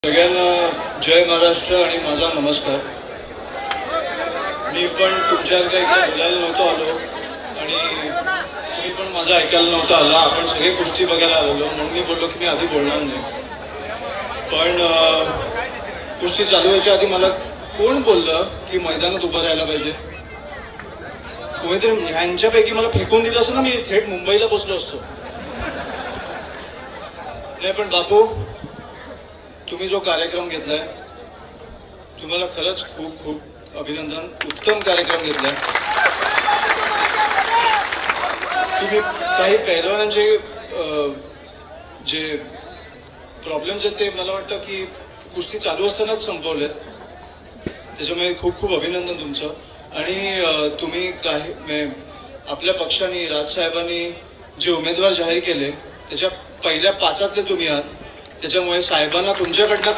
सगळ्यांना जय महाराष्ट्र आणि माझा नमस्कार. मी पण तुमच्यासारखं एकदा बोलायला नव्हतो आलो आणि तुम्ही पण माझं ऐकायला नव्हतं आला. आपण सगळे कुस्ती बघायला आलेलो म्हणून मी बोललो की मी आधी बोलणार नाही. पण कुस्ती चालू व्हायच्या आधी मला कोण बोललं की मैदानात उभं राहायला पाहिजे? कोणीतरी ह्यांच्यापैकी मला फेकून दिलं असं ना, मी थेट मुंबईला पोचलो असतो. नाही पण बापू, तुम्ही जो कार्यक्रम घेतलाय तुम्हाला खरंच खूप खूप अभिनंदन. उत्तम कार्यक्रम घेतलाय तुम्ही. काही पैलवानांचे जे प्रॉब्लेम्स आहेत ते मला वाटतं की कुस्ती चालू असतानाच संपवलेत. त्याच्यामुळे खूप खूप अभिनंदन तुमचं. आणि तुम्ही काही आपल्या पक्षाने राजसाहेबांनी जे उमेदवार जाहीर केले त्याच्या पहिल्या 5 तुम्ही आहात. त्याच्यामुळे साहेबांना तुमच्याकडनं